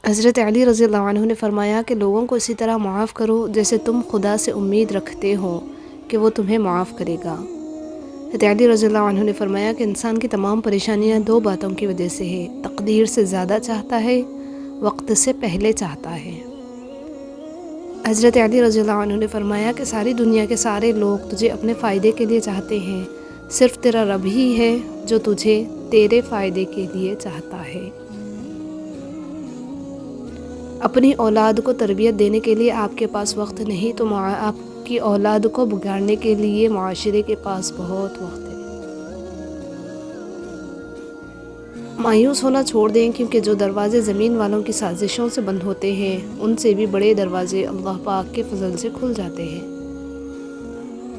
حضرت علی رضی اللہ عنہ نے فرمایا کہ لوگوں کو اسی طرح معاف کرو جیسے تم خدا سے امید رکھتے ہو کہ وہ تمہیں معاف کرے گا۔ حضرت علی رضی اللہ عنہ نے فرمایا کہ انسان کی تمام پریشانیاں دو باتوں کی وجہ سے ہے، تقدیر سے زیادہ چاہتا ہے، وقت سے پہلے چاہتا ہے۔ حضرت علی رضی اللہ عنہ نے فرمایا کہ ساری دنیا کے سارے لوگ تجھے اپنے فائدے کے لیے چاہتے ہیں، صرف تیرا رب ہی ہے جو تجھے تیرے فائدے کے لیے چاہتا ہے۔ اپنی اولاد کو تربیت دینے کے لیے آپ کے پاس وقت نہیں تو آپ کی اولاد کو بگاڑنے کے لیے معاشرے کے پاس بہت وقت ہے۔ مایوس ہونا چھوڑ دیں، کیونکہ جو دروازے زمین والوں کی سازشوں سے بند ہوتے ہیں ان سے بھی بڑے دروازے اللہ پاک کے فضل سے کھل جاتے ہیں۔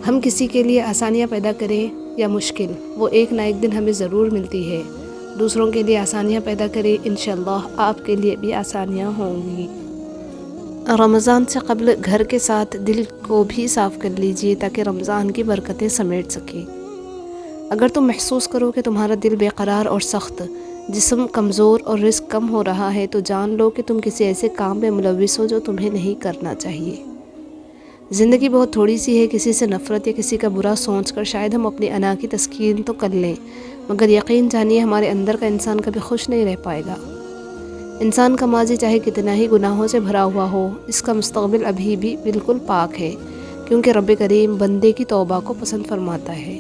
ہم کسی کے لیے آسانیاں پیدا کریں یا مشکل، وہ ایک نہ ایک دن ہمیں ضرور ملتی ہے۔ دوسروں کے لیے آسانیاں پیدا کریں، انشاءاللہ آپ کے لیے بھی آسانیاں ہوں گی۔ رمضان سے قبل گھر کے ساتھ دل کو بھی صاف کر لیجئے تاکہ رمضان کی برکتیں سمیٹ سکیں۔ اگر تم محسوس کرو کہ تمہارا دل بے قرار اور سخت، جسم کمزور اور رزق کم ہو رہا ہے تو جان لو کہ تم کسی ایسے کام میں ملوث ہو جو تمہیں نہیں کرنا چاہیے۔ زندگی بہت تھوڑی سی ہے، کسی سے نفرت یا کسی کا برا سوچ کر شاید ہم اپنی انا کی تسکین تو کر لیں، مگر یقین جانیے ہمارے اندر کا انسان کبھی خوش نہیں رہ پائے گا۔ انسان کا ماضی چاہے کتنا ہی گناہوں سے بھرا ہوا ہو، اس کا مستقبل ابھی بھی بالکل پاک ہے، کیونکہ رب کریم بندے کی توبہ کو پسند فرماتا ہے۔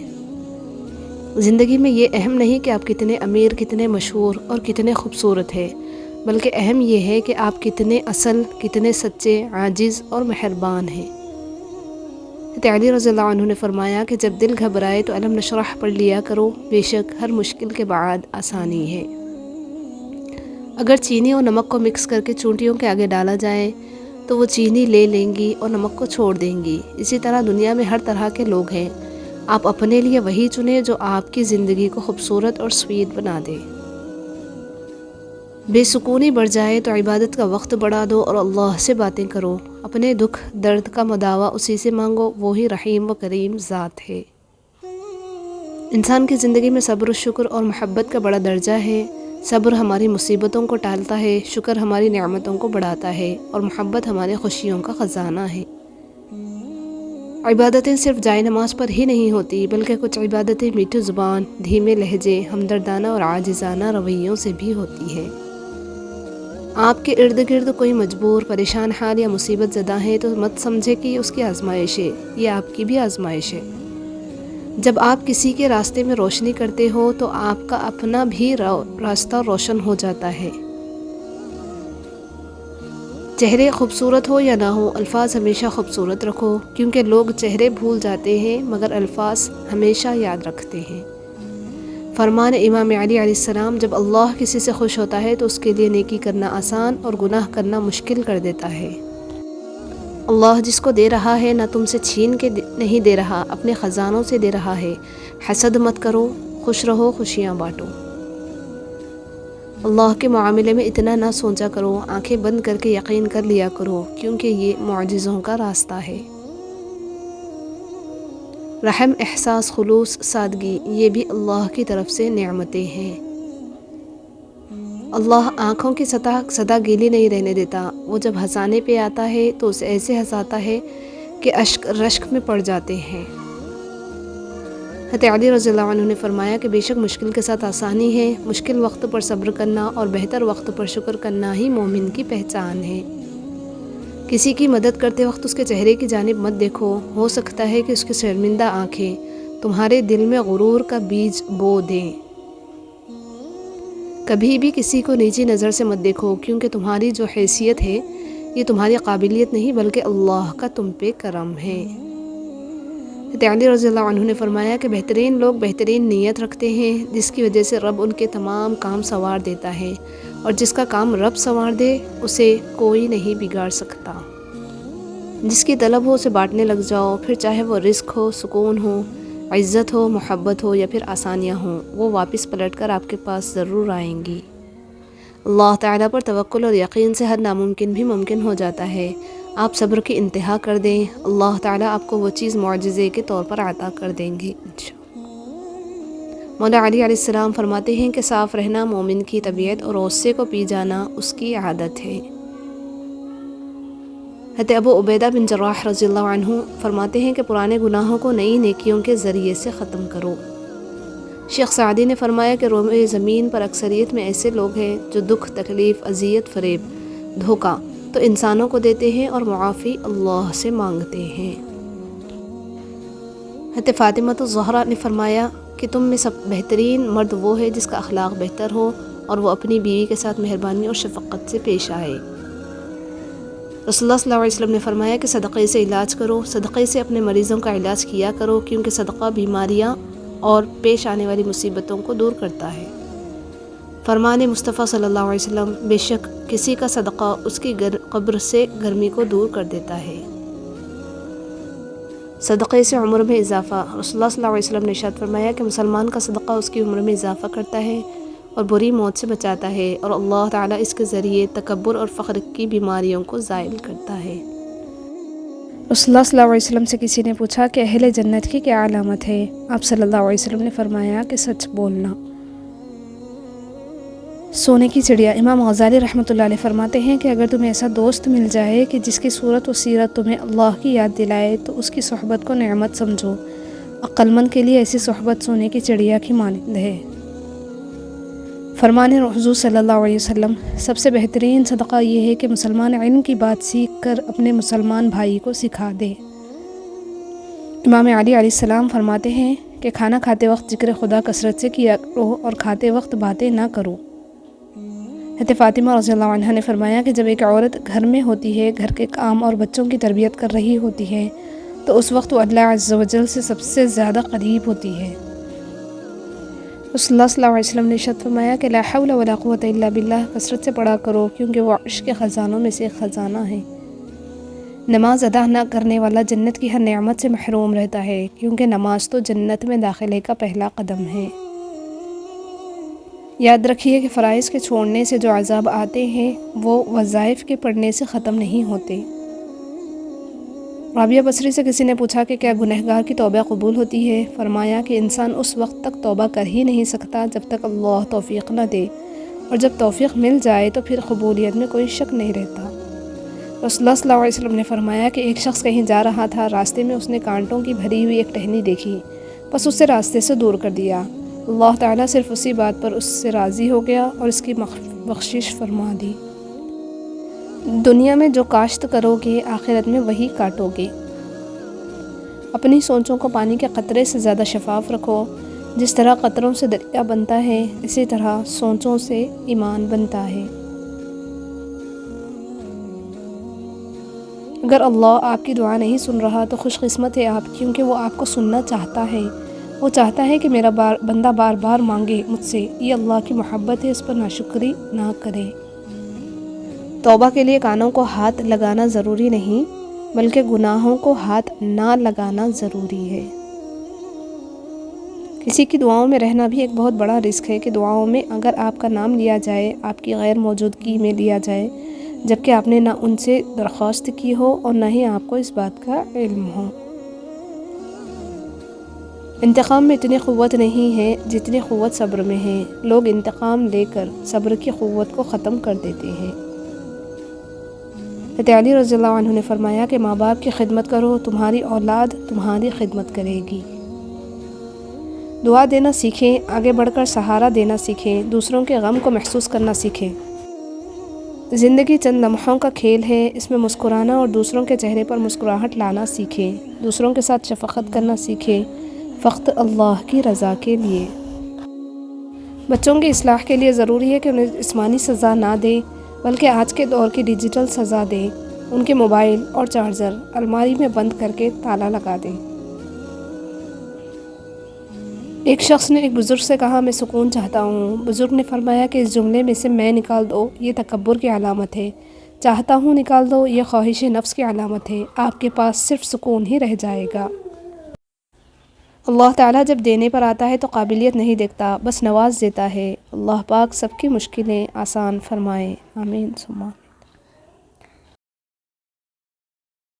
زندگی میں یہ اہم نہیں کہ آپ کتنے امیر، کتنے مشہور اور کتنے خوبصورت ہیں، بلکہ اہم یہ ہے کہ آپ کتنے اصل، کتنے سچے، عاجز اور مہربان ہیں۔ حضرت علی رضی اللہ عنہ نے فرمایا کہ جب دل گھبرائے تو الم نشرح پڑھ لیا کرو، بے شک ہر مشکل کے بعد آسانی ہے۔ اگر چینی اور نمک کو مکس کر کے چونٹیوں کے آگے ڈالا جائے تو وہ چینی لے لیں گی اور نمک کو چھوڑ دیں گی۔ اسی طرح دنیا میں ہر طرح کے لوگ ہیں، آپ اپنے لیے وہی چنیں جو آپ کی زندگی کو خوبصورت اور سویٹ بنا دے۔ بے سکونی بڑھ جائے تو عبادت کا وقت بڑھا دو اور اللہ سے باتیں کرو، اپنے دکھ درد کا مداوا اسی سے مانگو، وہی رحیم و کریم ذات ہے۔ انسان کی زندگی میں صبر و شکر اور محبت کا بڑا درجہ ہے۔ صبر ہماری مصیبتوں کو ٹالتا ہے، شکر ہماری نعمتوں کو بڑھاتا ہے اور محبت ہمارے خوشیوں کا خزانہ ہے۔ عبادتیں صرف جائے نماز پر ہی نہیں ہوتی، بلکہ کچھ عبادتیں میٹھی زبان، دھیمے لہجے، ہمدردانہ اور عاجزانہ رویوں سے بھی ہوتی ہے۔ آپ کے ارد گرد کوئی مجبور، پریشان حال یا مصیبت زدہ ہے تو مت سمجھے کہ یہ اس کی آزمائش ہے، یہ آپ کی بھی آزمائش ہے۔ جب آپ کسی کے راستے میں روشنی کرتے ہو تو آپ کا اپنا بھی راستہ روشن ہو جاتا ہے۔ چہرے خوبصورت ہو یا نہ ہو، الفاظ ہمیشہ خوبصورت رکھو، کیونکہ لوگ چہرے بھول جاتے ہیں مگر الفاظ ہمیشہ یاد رکھتے ہیں۔ فرمان امام علی علیہ السلام، جب اللہ کسی سے خوش ہوتا ہے تو اس کے لیے نیکی کرنا آسان اور گناہ کرنا مشکل کر دیتا ہے۔ اللہ جس کو دے رہا ہے نہ تم سے چھین کے نہیں دے رہا، اپنے خزانوں سے دے رہا ہے۔ حسد مت کرو، خوش رہو، خوشیاں بانٹو۔ اللہ کے معاملے میں اتنا نہ سوچا کرو، آنکھیں بند کر کے یقین کر لیا کرو، کیونکہ یہ معجزوں کا راستہ ہے۔ رحم، احساس، خلوص، سادگی، یہ بھی اللہ کی طرف سے نعمتیں ہیں۔ اللہ آنکھوں کی سطح گیلی نہیں رہنے دیتا، وہ جب ہنسانے پہ آتا ہے تو اسے ایسے ہنساتا ہے کہ اشک رشک میں پڑ جاتے ہیں۔ حضرت علی رضی اللہ عنہ نے فرمایا کہ بے شک مشکل کے ساتھ آسانی ہے، مشکل وقت پر صبر کرنا اور بہتر وقت پر شکر کرنا ہی مومن کی پہچان ہے۔ کسی کی مدد کرتے وقت اس کے چہرے کی جانب مت دیکھو، ہو سکتا ہے کہ اس کی شرمندہ آنکھیں تمہارے دل میں غرور کا بیج بو دیں۔ کبھی بھی کسی کو نیچی نظر سے مت دیکھو، کیونکہ تمہاری جو حیثیت ہے یہ تمہاری قابلیت نہیں بلکہ اللہ کا تم پہ کرم ہے۔ حضرت علی رضی اللہ عنہ نے فرمایا کہ بہترین لوگ بہترین نیت رکھتے ہیں، جس کی وجہ سے رب ان کے تمام کام سنوار دیتا ہے، اور جس کا کام رب سنوار دے اسے کوئی نہیں بگاڑ سکتا۔ جس کی طلب ہو اسے بانٹنے لگ جاؤ، پھر چاہے وہ رزق ہو، سکون ہو، عزت ہو، محبت ہو یا پھر آسانیاں ہوں، وہ واپس پلٹ کر آپ کے پاس ضرور آئیں گی۔ اللہ تعالیٰ پر توکل اور یقین سے ہر ناممکن بھی ممکن ہو جاتا ہے۔ آپ صبر کی انتہا کر دیں، اللہ تعالیٰ آپ کو وہ چیز معجزے کے طور پر عطا کر دیں گے۔ مولا علی علیہ السلام فرماتے ہیں کہ صاف رہنا مومن کی طبیعت اور غصے کو پی جانا اس کی عادت ہے۔ حضرت ابو عبیدہ بن جراح رضی اللہ عنہ فرماتے ہیں کہ پرانے گناہوں کو نئی نیکیوں کے ذریعے سے ختم کرو۔ شیخ سعدی نے فرمایا کہ روئے زمین پر اکثریت میں ایسے لوگ ہیں جو دکھ، تکلیف، اذیت، فریب، دھوکہ تو انسانوں کو دیتے ہیں اور معافی اللہ سے مانگتے ہیں۔ حضرت فاطمہ الزہرا نے فرمایا کہ تم میں سب بہترین مرد وہ ہے جس کا اخلاق بہتر ہو اور وہ اپنی بیوی کے ساتھ مہربانی اور شفقت سے پیش آئے۔ رسول اللہ صلی اللہ علیہ وسلم نے فرمایا کہ صدقے سے علاج کرو، صدقے سے اپنے مریضوں کا علاج کیا کرو، کیونکہ صدقہ بیماریاں اور پیش آنے والی مصیبتوں کو دور کرتا ہے۔ فرمان مصطفیٰ صلی اللہ علیہ وسلم، بے شک کسی کا صدقہ اس کی قبر سے گرمی کو دور کر دیتا ہے۔ صدقے سے عمر میں اضافہ۔ رسول اللہ صلی اللہ علیہ وسلم نے ارشاد فرمایا کہ مسلمان کا صدقہ اس کی عمر میں اضافہ کرتا ہے اور بری موت سے بچاتا ہے، اور اللہ تعالیٰ اس کے ذریعے تکبر اور فخر کی بیماریوں کو زائل کرتا ہے۔ رسول اللہ صلی اللہ علیہ وسلم سے کسی نے پوچھا کہ اہل جنت کی کیا علامت ہے؟ آپ صلی اللہ علیہ وسلم نے فرمایا کہ سچ بولنا۔ سونے کی چڑیا۔ امام غزالی رحمۃ اللہ علیہ فرماتے ہیں کہ اگر تمہیں ایسا دوست مل جائے کہ جس کی صورت و سیرت تمہیں اللہ کی یاد دلائے تو اس کی صحبت کو نعمت سمجھو۔ عقل مند کے لیے ایسی صحبت سونے کی چڑیا کی مانند ہے۔ فرمان حضور صلی اللہ علیہ وسلم، سب سے بہترین صدقہ یہ ہے کہ مسلمان علم کی بات سیکھ کر اپنے مسلمان بھائی کو سکھا دے۔ امام علی علیہ السلام فرماتے ہیں کہ کھانا کھاتے وقت ذکر خدا کثرت سے کیا کرو اور کھاتے وقت باتیں نہ کرو۔ حضرت فاطمہ رضی اللہ عنہ نے فرمایا کہ جب ایک عورت گھر میں ہوتی ہے، گھر کے کام اور بچوں کی تربیت کر رہی ہوتی ہے، تو اس وقت وہ اللہ عز و جل سے سب سے زیادہ قریب ہوتی ہے۔ رسول اللہ صلی اللہ علیہ وسلم نے ارشاد فرمایا کہ لا حول ولا قوت الا باللہ کثرت سے پڑھا کرو، کیونکہ وہ عرش کے خزانوں میں سے ایک خزانہ ہے۔ نماز ادا نہ کرنے والا جنت کی ہر نعمت سے محروم رہتا ہے، کیونکہ نماز تو جنت میں داخلے کا پہلا قدم ہے۔ یاد رکھیے کہ فرائض کے چھوڑنے سے جو عذاب آتے ہیں وہ وظائف کے پڑھنے سے ختم نہیں ہوتے۔ رابعہ بصری سے کسی نے پوچھا کہ کیا گنہگار کی توبہ قبول ہوتی ہے؟ فرمایا کہ انسان اس وقت تک توبہ کر ہی نہیں سکتا جب تک اللہ توفیق نہ دے، اور جب توفیق مل جائے تو پھر قبولیت میں کوئی شک نہیں رہتا۔ رسول اللہ صلی اللہ علیہ وسلم نے فرمایا کہ ایک شخص کہیں جا رہا تھا، راستے میں اس نے کانٹوں کی بھری ہوئی ایک ٹہنی دیکھی، بس اسے راستے سے دور کر دیا۔ اللہ تعالیٰ صرف اسی بات پر اس سے راضی ہو گیا اور اس کی بخشش فرما دی۔ دنیا میں جو کاشت کرو گے آخرت میں وہی کاٹو گے۔ اپنی سوچوں کو پانی کے قطرے سے زیادہ شفاف رکھو۔ جس طرح قطروں سے دریا بنتا ہے، اسی طرح سوچوں سے ایمان بنتا ہے۔ اگر اللہ آپ کی دعا نہیں سن رہا تو خوش قسمت ہے آپ، کیونکہ وہ آپ کو سننا چاہتا ہے۔ وہ چاہتا ہے کہ میرا بندہ بار بار مانگے مجھ سے۔ یہ اللہ کی محبت ہے، اس پر ناشکری نہ کرے۔ توبہ کے لیے کانوں کو ہاتھ لگانا ضروری نہیں، بلکہ گناہوں کو ہاتھ نہ لگانا ضروری ہے۔ کسی کی دعاؤں میں رہنا بھی ایک بہت بڑا رزق ہے کہ دعاؤں میں اگر آپ کا نام لیا جائے، آپ کی غیر موجودگی میں لیا جائے، جبکہ آپ نے نہ ان سے درخواست کی ہو اور نہ ہی آپ کو اس بات کا علم ہو۔ انتقام میں اتنی قوت نہیں ہے جتنی قوت صبر میں ہے۔ لوگ انتقام لے کر صبر کی قوت کو ختم کر دیتے ہیں۔ حضرت علی رضی اللہ عنہ نے فرمایا کہ ماں باپ کی خدمت کرو، تمہاری اولاد تمہاری خدمت کرے گی۔ دعا دینا سیکھیں، آگے بڑھ کر سہارا دینا سیکھیں، دوسروں کے غم کو محسوس کرنا سیکھیں۔ زندگی چند لمحوں کا کھیل ہے، اس میں مسکرانا اور دوسروں کے چہرے پر مسکراہٹ لانا سیکھیں۔ دوسروں کے ساتھ شفقت کرنا سیکھیں، فقط اللہ کی رضا کے لیے۔ بچوں کی اصلاح کے لیے ضروری ہے کہ انہیں جسمانی سزا نہ دیں، بلکہ آج کے دور کی ڈیجیٹل سزا دیں۔ ان کے موبائل اور چارجر الماری میں بند کر کے تالا لگا دیں۔ ایک شخص نے ایک بزرگ سے کہا، میں سکون چاہتا ہوں۔ بزرگ نے فرمایا کہ اس جملے میں سے میں نکال دو، یہ تکبر کی علامت ہے۔ چاہتا ہوں نکال دو، یہ خواہش نفس کی علامت ہے۔ آپ کے پاس صرف سکون ہی رہ جائے گا۔ اللہ تعالیٰ جب دینے پر آتا ہے تو قابلیت نہیں دیکھتا، بس نواز دیتا ہے۔ اللہ پاک سب کی مشکلیں آسان فرمائے، آمین ثم